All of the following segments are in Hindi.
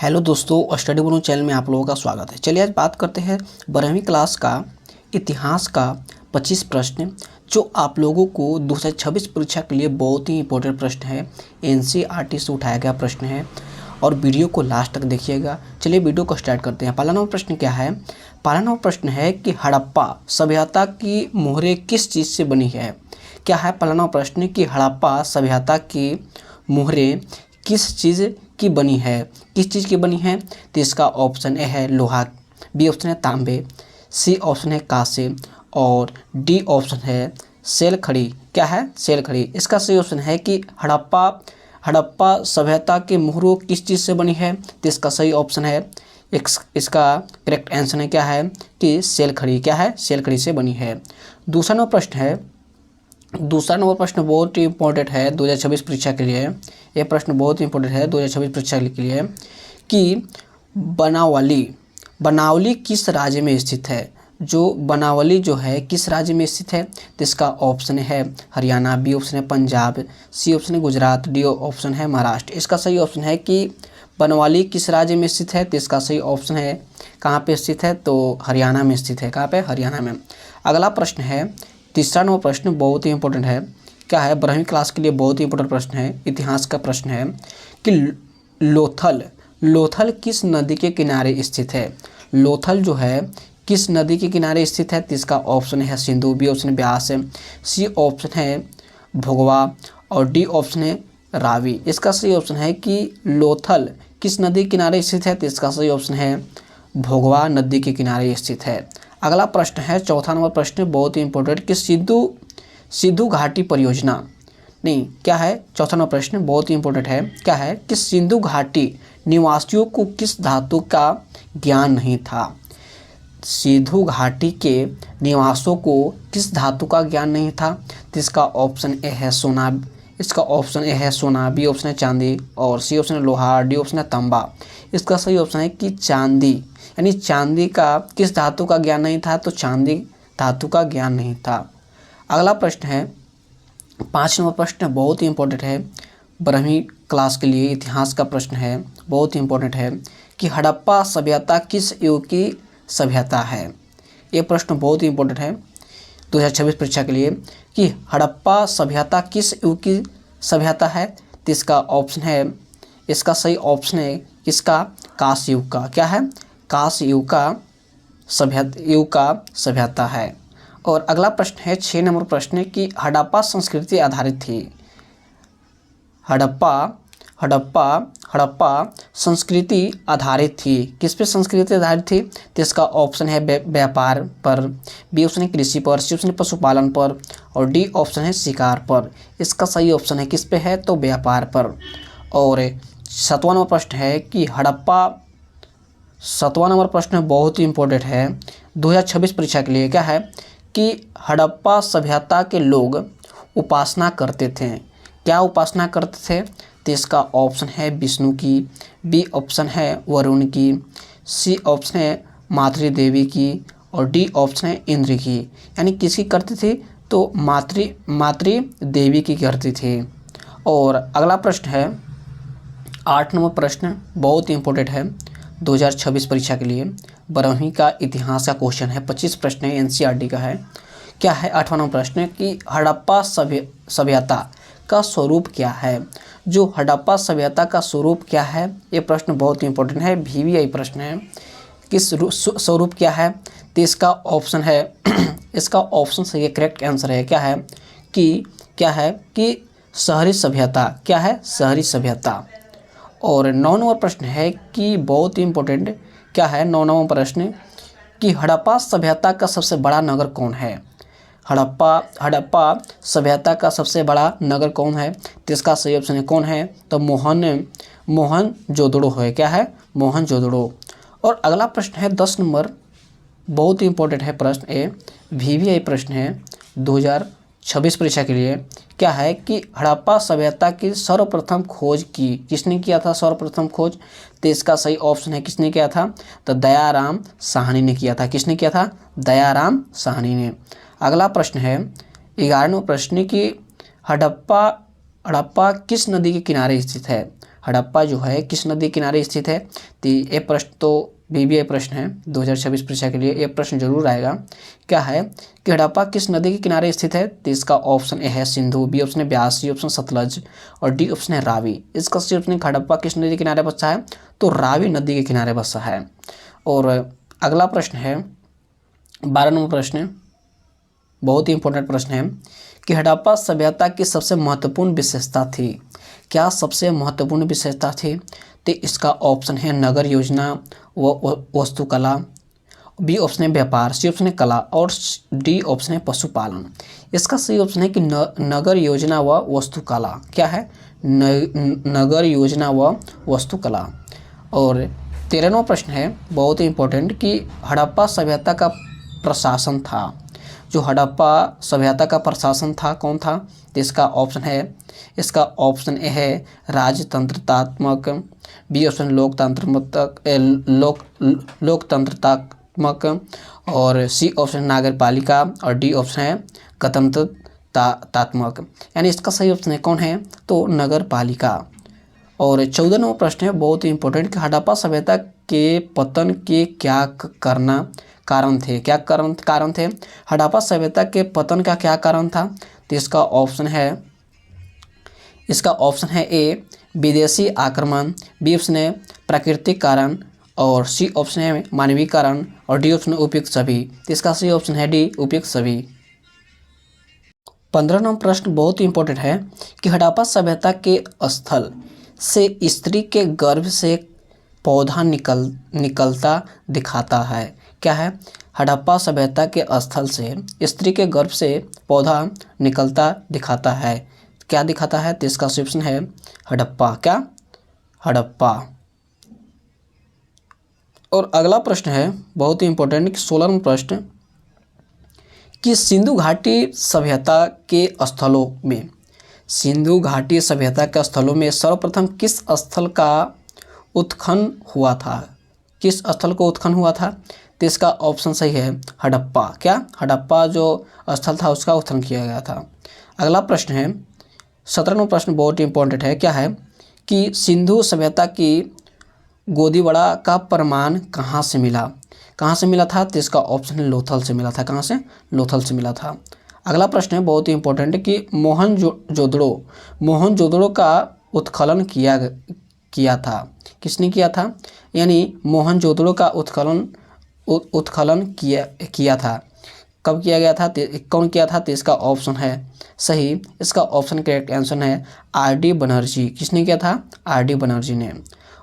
हेलो दोस्तों, स्टडी गुरु चैनल में आप लोगों का स्वागत है। चलिए आज बात करते हैं 12वीं क्लास का इतिहास का 25 प्रश्न जो आप लोगों को 2026 परीक्षा के लिए बहुत ही इंपॉर्टेंट प्रश्न है। एनसीईआरटी से उठाया गया प्रश्न है और वीडियो को लास्ट तक देखिएगा। चलिए वीडियो को स्टार्ट करते हैं। पहला नंबर प्रश्न क्या है? पहला नंबर प्रश्न है कि हड़प्पा सभ्यता की मोहरें किस चीज़ से बनी है? क्या है पहला नंबर प्रश्न कि हड़प्पा सभ्यता की मोहरें किस चीज़ की बनी है? किस चीज़ की बनी है? तो इसका ऑप्शन ए है लोहा, बी ऑप्शन है तांबे, सी ऑप्शन है कांसे और डी ऑप्शन है सेल खड़ी। क्या है? सेल खड़ी। इसका सही ऑप्शन है कि हड़प्पा सभ्यता के मोहरों किस चीज़ से बनी है? तो इसका सही ऑप्शन है इसका करेक्ट आंसर है क्या है कि सेल खड़ी। क्या है? सेल खड़ी से बनी है। दूसरा नंबर प्रश्न है, दूसरा नंबर प्रश्न बहुत ही इंपॉर्टेंट है 2026 परीक्षा के लिए। यह प्रश्न बहुत ही इंपॉर्टेंट है 2026 परीक्षा के लिए कि बनावली किस राज्य में स्थित है? जो बनावली जो है किस राज्य में स्थित है? तो इसका ऑप्शन है हरियाणा, बी ऑप्शन है पंजाब, सी ऑप्शन है गुजरात, डी ऑप्शन है महाराष्ट्र। इसका सही ऑप्शन है कि बनवाली किस राज्य में स्थित है? तो इसका सही ऑप्शन है कहाँ पे स्थित है? तो हरियाणा में स्थित है। कहाँ पे? हरियाणा में। अगला प्रश्न है, तीसरा नंबर प्रश्न बहुत ही इंपॉर्टेंट है। क्या है? 12वीं क्लास के लिए बहुत ही इंपॉर्टेंट प्रश्न है, इतिहास का प्रश्न है कि लोथल किस नदी के किनारे स्थित है? लोथल जो है किस नदी के किनारे स्थित है? तो इसका ऑप्शन है सिंधु, बी ऑप्शन है ब्यास, सी ऑप्शन है भोगवा और डी ऑप्शन है रावी। इसका सही ऑप्शन है कि लोथल किस नदी के किनारे स्थित है? तो इसका सही ऑप्शन है भोगवा नदी के किनारे स्थित है। अगला प्रश्न है, चौथा नंबर प्रश्न बहुत ही इंपॉर्टेंट कि सिंधु घाटी परियोजना नहीं क्या है? चौथा नंबर प्रश्न बहुत ही इंपॉर्टेंट है। क्या है कि सिंधु घाटी निवासियों को किस धातु का ज्ञान नहीं था? सिंधु घाटी के निवासियों को किस धातु का ज्ञान नहीं था? तो इसका ऑप्शन ए है सोना, इसका ऑप्शन ए है सोना, बी ऑप्शन है चांदी और सी ऑप्शन है लोहा, डी ऑप्शन है तांबा। इसका सही ऑप्शन है कि चांदी, यानी चांदी का किस धातु का ज्ञान नहीं था? तो चांदी धातु का ज्ञान नहीं था। अगला प्रश्न है, 5 नंबर प्रश्न बहुत ही इंपॉर्टेंट है 12वीं क्लास के लिए, इतिहास का प्रश्न है, बहुत ही इंपॉर्टेंट है कि हड़प्पा सभ्यता किस युग की सभ्यता है? ये प्रश्न बहुत ही इंपॉर्टेंट है 2026 परीक्षा के लिए कि हड़प्पा सभ्यता किस युग की सभ्यता है? तो इसका ऑप्शन है, इसका सही ऑप्शन है इसका कांस्य युग का। क्या है? कांस्य युग का सभ्यता है। और अगला प्रश्न है 6 नंबर प्रश्न कि हड़प्पा संस्कृति आधारित थी। हड़प्पा संस्कृति आधारित थी। किस पे संस्कृति आधारित थी? तो इसका ऑप्शन है व्यापार पर, बी ऑप्शन है कृषि पर, सी ऑप्शन है पशुपालन पर और डी ऑप्शन है शिकार पर। इसका सही ऑप्शन है किस पे है? तो व्यापार पर। और 7वां नंबर प्रश्न है कि सातवां नंबर प्रश्न बहुत ही इंपॉर्टेंट है 2026 परीक्षा के लिए। क्या है कि हड़प्पा सभ्यता के लोग उपासना करते थे। क्या उपासना करते थे? तो इसका ऑप्शन है विष्णु की, बी ऑप्शन है वरुण की, सी ऑप्शन है मातृ देवी की और डी ऑप्शन है इंद्र की। यानी किसकी करते थे? तो मातृ देवी की करती थी। और अगला प्रश्न है 8 नंबर प्रश्न बहुत ही इंपॉर्टेंट है 2026 परीक्षा के लिए, 12वीं का इतिहास का क्वेश्चन है, 25 प्रश्न है, एनसीईआरटी का है। क्या है 8वां नंबर प्रश्न कि हड़प्पा सभ्यता का स्वरूप क्या है? जो हड़प्पा सभ्यता का स्वरूप क्या है, ये प्रश्न बहुत ही इंपॉर्टेंट है, वीवीआई प्रश्न है। किस स्वरूप क्या है? तो इसका ऑप्शन है इसका ऑप्शन सही है, करेक्ट आंसर है क्या है कि शहरी सभ्यता। क्या है? शहरी सभ्यता। और 9 नंबर प्रश्न है कि बहुत ही इंपॉर्टेंट क्या है 9 नंबर प्रश्न कि हड़प्पा सभ्यता का सबसे बड़ा नगर कौन है? हड़प्पा सभ्यता का सबसे बड़ा नगर कौन है? तो इसका सही ऑप्शन है कौन है? तो मोहनजोदड़ो है। क्या है? मोहनजोदड़ो। और अगला प्रश्न है 10 नंबर बहुत ही इंपॉर्टेंट है प्रश्न, ए वीवीआई प्रश्न है 2026 परीक्षा के लिए। क्या है कि हड़प्पा सभ्यता की सर्वप्रथम खोज की किसने किया था? सर्वप्रथम खोज। तो इसका सही ऑप्शन है किसने किया था? तो दयाराम साहनी ने किया था। किसने किया था? दयाराम साहनी ने। अगला प्रश्न है 11वां प्रश्न कि हड़प्पा किस नदी के किनारे स्थित है? हड़प्पा जो है किस नदी किनारे स्थित है? तो ये प्रश्न तो बीबीए प्रश्न है 2026 परीक्षा के लिए, ये प्रश्न जरूर आएगा। क्या है कि हड़प्पा किस नदी के किनारे स्थित है? तो इसका ऑप्शन ए है सिंधु, बी ऑप्शन है ब्यास, सी ऑप्शन सतलज और डी ऑप्शन है रावी। इसका सी ऑप्शन हड़प्पा किस नदी के किनारे बसा है? तो रावी नदी के किनारे बसा है। और अगला प्रश्न है 12 नंबर प्रश्न, बहुत ही इंपॉर्टेंट प्रश्न है कि हड़प्पा सभ्यता की सबसे महत्वपूर्ण विशेषता थी। क्या सबसे महत्वपूर्ण विशेषता थी? तो इसका ऑप्शन है नगर योजना व वास्तुकला, बी ऑप्शन है व्यापार, सी ऑप्शन है कला और डी ऑप्शन है पशुपालन। इसका सही ऑप्शन है कि नगर योजना व वास्तुकला। क्या है? नगर योजना व वास्तुकला। और 13वां प्रश्न है बहुत ही इंपॉर्टेंट कि हड़प्पा सभ्यता का प्रशासन था, जो हड़प्पा सभ्यता का प्रशासन था कौन था? तो इसका ऑप्शन ए है राजतंत्रतात्मक, बी ऑप्शन लोकतंत्रतात्मक और सी ऑप्शन नागरपालिका और डी ऑप्शन है गणतंत्रतात्मक। यानी इसका सही ऑप्शन है कौन है? तो नगरपालिका। और 14 नंबर प्रश्न है बहुत ही इंपॉर्टेंट कि हड़प्पा सभ्यता के पतन के क्या कारण थे? हड़प्पा सभ्यता के पतन का क्या कारण था? तो इसका ऑप्शन है ए विदेशी आक्रमण, बी ऑप्शन है प्राकृतिक कारण और सी ऑप्शन है मानवीय कारण और डी ऑप्शन उपयुक्त सभी। तो इसका सही ऑप्शन है डी उपयुक्त सभी। 15 नंबर प्रश्न बहुत ही इंपॉर्टेंट है कि हड़प्पा सभ्यता के स्थल से स्त्री के गर्भ से पौधा निकलता दिखाता है। क्या है? हड़प्पा सभ्यता के स्थल से स्त्री के गर्भ से पौधा निकलता दिखाता है। क्या दिखाता है? तो इसका ऑप्शन है हड़प्पा। क्या? हड़प्पा। और अगला प्रश्न है बहुत ही इंपॉर्टेंट 16वां प्रश्न कि सिंधु घाटी सभ्यता के स्थलों में सर्वप्रथम किस स्थल का उत्खनन हुआ था? किस स्थल को उत्खनन हुआ था? तो इसका ऑप्शन सही है हड़प्पा। क्या? हड़प्पा जो स्थल था उसका उत्खनन किया गया था। अगला प्रश्न है 17वां प्रश्न बहुत ही इंपॉर्टेंट है। क्या है कि सिंधु सभ्यता की गोदीबड़ा का प्रमाण कहाँ से मिला था? तो इसका ऑप्शन है लोथल से मिला था। कहाँ से? लोथल से मिला था। अगला प्रश्न है बहुत ही इंपॉर्टेंट कि मोहनजोदड़ो का उत्खनन किया था। किसने किया था? यानी मोहनजोदड़ो का उत्खनन किया था। कब किया गया था? कौन किया था? तो इसका ऑप्शन है सही, इसका ऑप्शन करेक्ट आंसर है आर.डी. बनर्जी। किसने किया था? आर.डी. बनर्जी ने।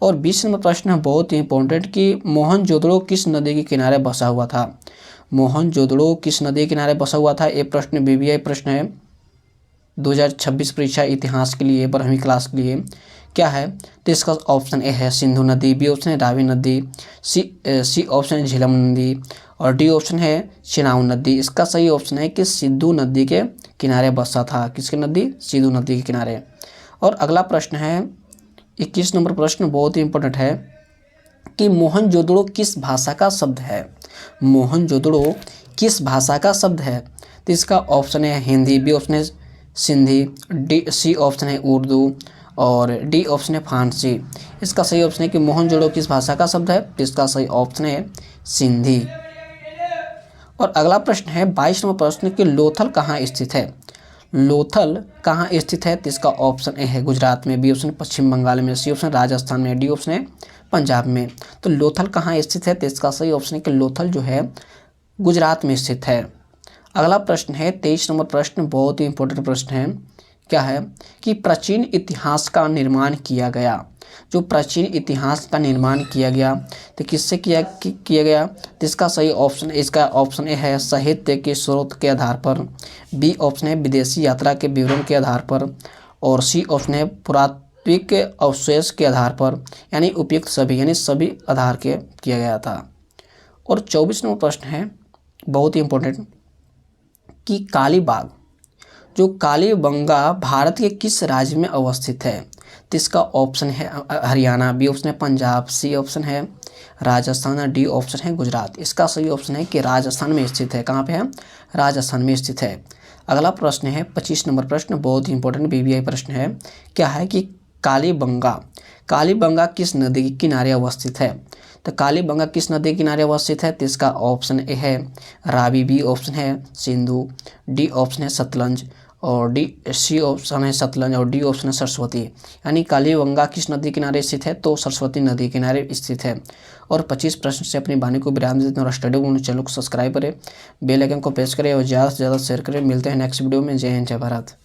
और 20 नंबर प्रश्न है बहुत ही इंपॉर्टेंट कि मोहनजोदड़ो किस नदी के किनारे बसा हुआ था? मोहनजोदड़ो किस नदी के किनारे बसा हुआ था? ये प्रश्न बीबीआई प्रश्न है 2026 परीक्षा इतिहास के लिए 12वीं क्लास के लिए। क्या है? तो इसका ऑप्शन ए है सिंधु नदी, बी ऑप्शन है रावी नदी, सी ऑप्शन है झेलम नदी और डी ऑप्शन है चिनाब नदी। इसका सही ऑप्शन है कि सिंधु नदी के किनारे बसा था। किसके नदी? सिंधु नदी के किनारे। और अगला प्रश्न है 21 नंबर प्रश्न बहुत ही इंपॉर्टेंट है कि मोहनजोदड़ो किस भाषा का शब्द है? मोहनजोदड़ो किस भाषा का शब्द है? तो इसका ऑप्शन है हिंदी, बी ऑप्शन है सिंधी, सी ऑप्शन है उर्दू और डी ऑप्शन है फारसी। इसका सही ऑप्शन है कि मोहनजोदड़ो किस भाषा का शब्द है? तो इसका सही ऑप्शन है सिंधी। और अगला प्रश्न है 22 नंबर प्रश्न कि लोथल कहाँ स्थित है? लोथल कहाँ स्थित है? तो इसका ऑप्शन ए है गुजरात में, बी ऑप्शन पश्चिम बंगाल में, सी ऑप्शन राजस्थान में, डी ऑप्शन है पंजाब में। तो लोथल कहाँ स्थित है? तो इसका सही ऑप्शन है कि लोथल जो है गुजरात में स्थित है। अगला प्रश्न है 23 नंबर प्रश्न बहुत ही इंपॉर्टेंट प्रश्न है। क्या है कि प्राचीन इतिहास का निर्माण किया गया। जो प्राचीन इतिहास का निर्माण किया गया तो किससे किया गया? तो इसका सही ऑप्शन ए है साहित्य के स्रोत के आधार पर, बी ऑप्शन है विदेशी यात्रा के विवरण के आधार पर और सी ऑप्शन है पुरातात्विक अवशेष के आधार पर, यानी उपयुक्त सभी, यानी सभी आधार के किया गया था। और 24 नंबर प्रश्न है बहुत ही इंपॉर्टेंट कि कालीबाग, जो कालीबंगा भारत के किस राज्य में अवस्थित है? तो इसका ऑप्शन है हरियाणा, बी ऑप्शन है पंजाब, सी ऑप्शन है राजस्थान और डी ऑप्शन है गुजरात। इसका सही ऑप्शन है कि राजस्थान में स्थित है। कहाँ पे है? राजस्थान में स्थित है। अगला प्रश्न है 25 नंबर प्रश्न बहुत ही इंपॉर्टेंट बीबीआई प्रश्न है। क्या है कि कालीबंगा कालीबंगा किस नदी के किनारे अवस्थित है? तो कालीबंगा किस नदी के किनारे अवस्थित है? तो इसका ऑप्शन ए है रावी, बी ऑप्शन है सिंधु, डी ऑप्शन है सतलज और सी ऑप्शन है सतलज और डी ऑप्शन है सरस्वती। यानी कालीबंगा किस नदी के किनारे स्थित है? तो सरस्वती नदी के किनारे स्थित है। और 25 प्रश्न से अपनी वाणी को विराम देते हैं और स्टडी गुरु चैनल को सब्सक्राइब करें, बेल आइकन को प्रेस करें और ज़्यादा से ज़्यादा शेयर करें। मिलते हैं नेक्स्ट वीडियो में। जय हिंद, जय भारत।